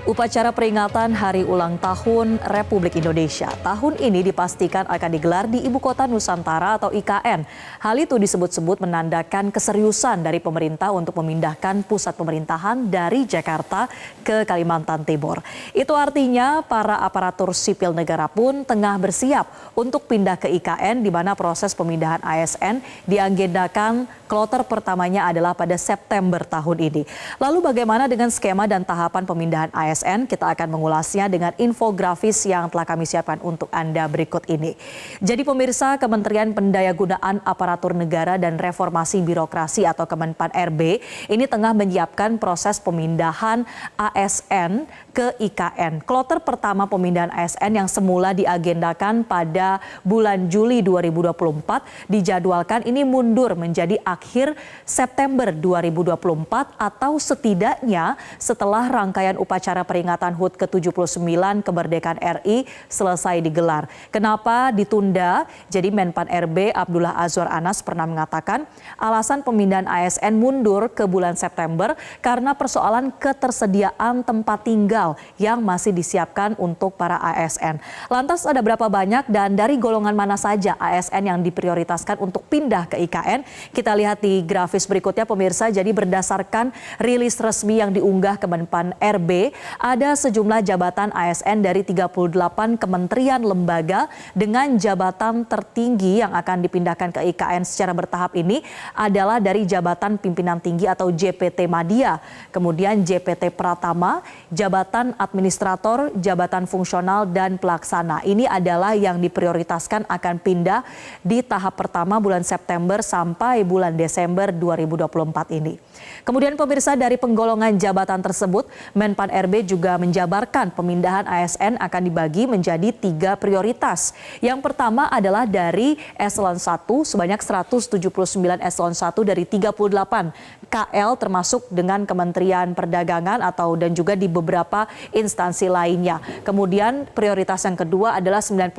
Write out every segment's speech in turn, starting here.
Upacara peringatan Hari Ulang Tahun Republik Indonesia tahun ini dipastikan akan digelar di Ibu Kota Nusantara atau IKN. Hal itu disebut-sebut menandakan keseriusan dari pemerintah untuk memindahkan pusat pemerintahan dari Jakarta ke Kalimantan Timur. Itu artinya para aparatur sipil negara pun tengah bersiap untuk pindah ke IKN, di mana proses pemindahan ASN diagendakan kloter pertamanya adalah pada September tahun ini. Lalu bagaimana dengan skema dan tahapan pemindahan ASN? Kita akan mengulasnya dengan infografis yang telah kami siapkan untuk Anda berikut ini. Jadi pemirsa, Kementerian Pendayagunaan Aparatur Negara dan Reformasi Birokrasi atau Kemenpan RB ini tengah menyiapkan proses pemindahan ASN ke IKN. Kloter pertama pemindahan ASN yang semula diagendakan pada bulan Juli 2024 dijadwalkan ini mundur menjadi akhir September 2024 atau setidaknya setelah rangkaian upacara peringatan HUT ke-79 kemerdekaan RI selesai digelar. Kenapa ditunda? Jadi Menpan RB Abdullah Azwar Anas pernah mengatakan alasan pemindahan ASN mundur ke bulan September karena persoalan ketersediaan tempat tinggal yang masih disiapkan untuk para ASN. Lantas ada berapa banyak dan dari golongan mana saja ASN yang diprioritaskan untuk pindah ke IKN? Kita lihat di grafis berikutnya pemirsa. Jadi berdasarkan rilis resmi yang diunggah Kemenpan RB, ada sejumlah jabatan ASN dari 38 kementerian lembaga dengan jabatan tertinggi yang akan dipindahkan ke IKN secara bertahap ini adalah dari jabatan pimpinan tinggi atau JPT Madya, kemudian JPT Pratama, jabatan administrator, jabatan fungsional dan pelaksana. Ini adalah yang diprioritaskan akan pindah di tahap pertama bulan September sampai bulan Desember 2024 ini. Kemudian pemirsa, dari penggolongan jabatan tersebut, Menpan RB juga menjabarkan pemindahan ASN akan dibagi menjadi 3 prioritas. Yang pertama adalah dari eselon 1 sebanyak 179 eselon 1 dari 38 KL termasuk dengan Kementerian Perdagangan dan juga di beberapa instansi lainnya. Kemudian prioritas yang kedua adalah 91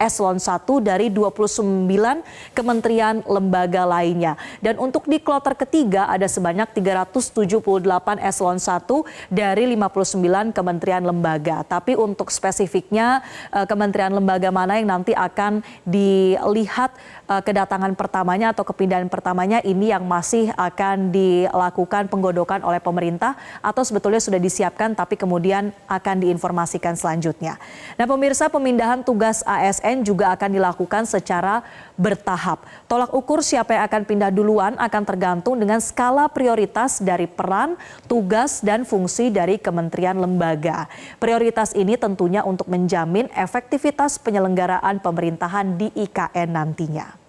eselon 1 dari 29 kementerian lembaga lainnya. Dan untuk di kloter ketiga ada sebanyak 378 eselon 1 dari 59 kementerian lembaga. Tapi untuk spesifiknya kementerian lembaga mana yang nanti akan dilihat kedatangan pertamanya atau kepindahan pertamanya ini yang masih akan dilakukan penggodokan oleh pemerintah atau sebetulnya sudah disiapkan tapi kemudian akan diinformasikan selanjutnya. Nah pemirsa, pemindahan tugas ASN juga akan dilakukan secara bertahap. Tolak ukur siapa yang akan pindah duluan akan tergantung dengan skala prioritas dari peran, tugas, dan fungsi dari kementerian lembaga. Prioritas ini tentunya untuk menjamin efektivitas penyelenggaraan pemerintahan di IKN nantinya.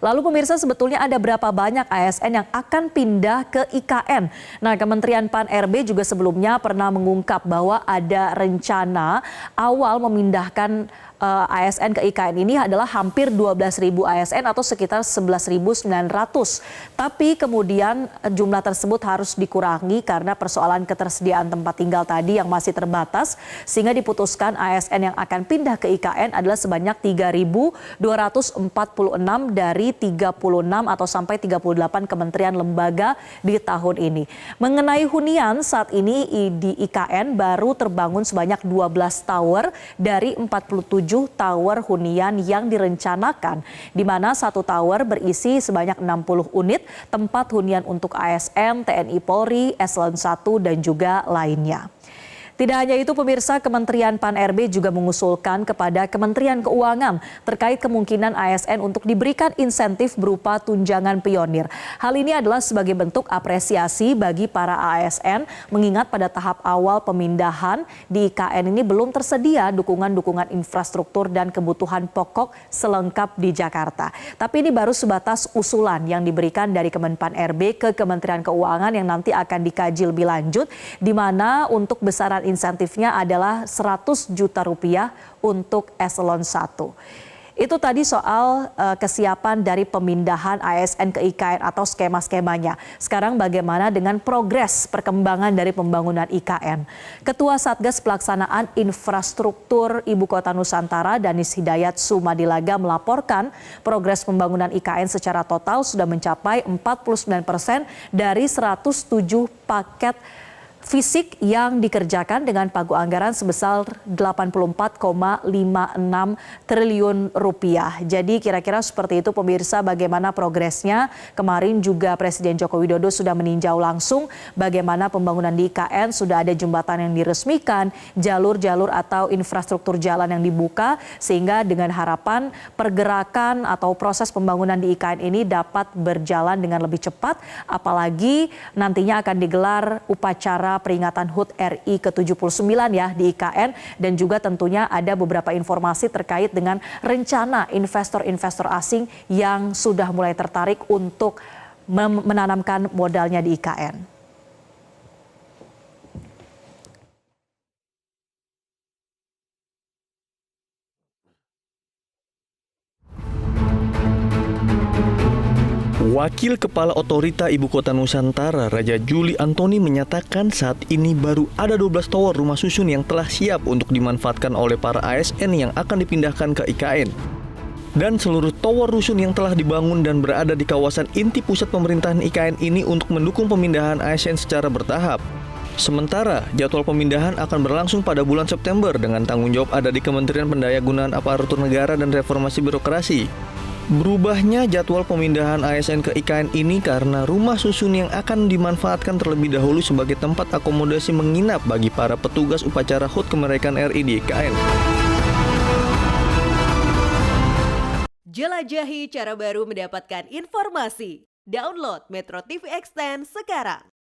Lalu pemirsa, sebetulnya ada berapa banyak ASN yang akan pindah ke IKN? Nah, Kementerian Pan RB juga sebelumnya pernah mengungkap bahwa ada rencana awal memindahkan ASN ke IKN ini adalah hampir 12.000 ASN atau sekitar 11.900. Tapi kemudian jumlah tersebut harus dikurangi karena persoalan ketersediaan tempat tinggal tadi yang masih terbatas, sehingga diputuskan ASN yang akan pindah ke IKN adalah sebanyak 3.246 dari 36 atau sampai 38 kementerian lembaga di tahun ini. Mengenai hunian, saat ini di IKN baru terbangun sebanyak 12 tower dari 47 tower hunian yang direncanakan, di mana satu tower berisi sebanyak 60 unit tempat hunian untuk ASN, TNI Polri, eselon 1 dan juga lainnya. Tidak hanya itu pemirsa, Kementerian Pan RB juga mengusulkan kepada Kementerian Keuangan terkait kemungkinan ASN untuk diberikan insentif berupa tunjangan pionir. Hal ini adalah sebagai bentuk apresiasi bagi para ASN mengingat pada tahap awal pemindahan di IKN ini belum tersedia dukungan-dukungan infrastruktur dan kebutuhan pokok selengkap di Jakarta. Tapi ini baru sebatas usulan yang diberikan dari Kemenpan RB ke Kementerian Keuangan yang nanti akan dikaji lebih lanjut, di mana untuk besaran insentifnya adalah 100 juta rupiah untuk eselon 1. Itu tadi soal kesiapan dari pemindahan ASN ke IKN atau skema-skemanya. Sekarang bagaimana dengan progres perkembangan dari pembangunan IKN? Ketua Satgas Pelaksanaan Infrastruktur Ibu Kota Nusantara, Danis Hidayat Sumadilaga melaporkan progres pembangunan IKN secara total sudah mencapai 49% dari 107 paket fisik yang dikerjakan dengan pagu anggaran sebesar 84,56 triliun rupiah. Jadi kira-kira seperti itu pemirsa bagaimana progresnya. Kemarin juga Presiden Joko Widodo sudah meninjau langsung bagaimana pembangunan di IKN, sudah ada jembatan yang diresmikan, jalur-jalur atau infrastruktur jalan yang dibuka, sehingga dengan harapan pergerakan atau proses pembangunan di IKN ini dapat berjalan dengan lebih cepat, apalagi nantinya akan digelar upacara peringatan HUT RI ke-79 ya di IKN, dan juga tentunya ada beberapa informasi terkait dengan rencana investor-investor asing yang sudah mulai tertarik untuk menanamkan modalnya di IKN. Wakil Kepala Otorita Ibu Kota Nusantara, Raja Juli Antoni menyatakan saat ini baru ada 12 tower rumah susun yang telah siap untuk dimanfaatkan oleh para ASN yang akan dipindahkan ke IKN. Dan seluruh tower rusun yang telah dibangun dan berada di kawasan inti pusat pemerintahan IKN ini untuk mendukung pemindahan ASN secara bertahap. Sementara jadwal pemindahan akan berlangsung pada bulan September dengan tanggung jawab ada di Kementerian Pendayagunaan Aparatur Negara dan Reformasi Birokrasi. Berubahnya jadwal pemindahan ASN ke IKN ini karena rumah susun yang akan dimanfaatkan terlebih dahulu sebagai tempat akomodasi menginap bagi para petugas upacara HUT kemerdekaan RI di IKN. Jelajahi cara baru mendapatkan informasi. Download Metro TV Extend sekarang.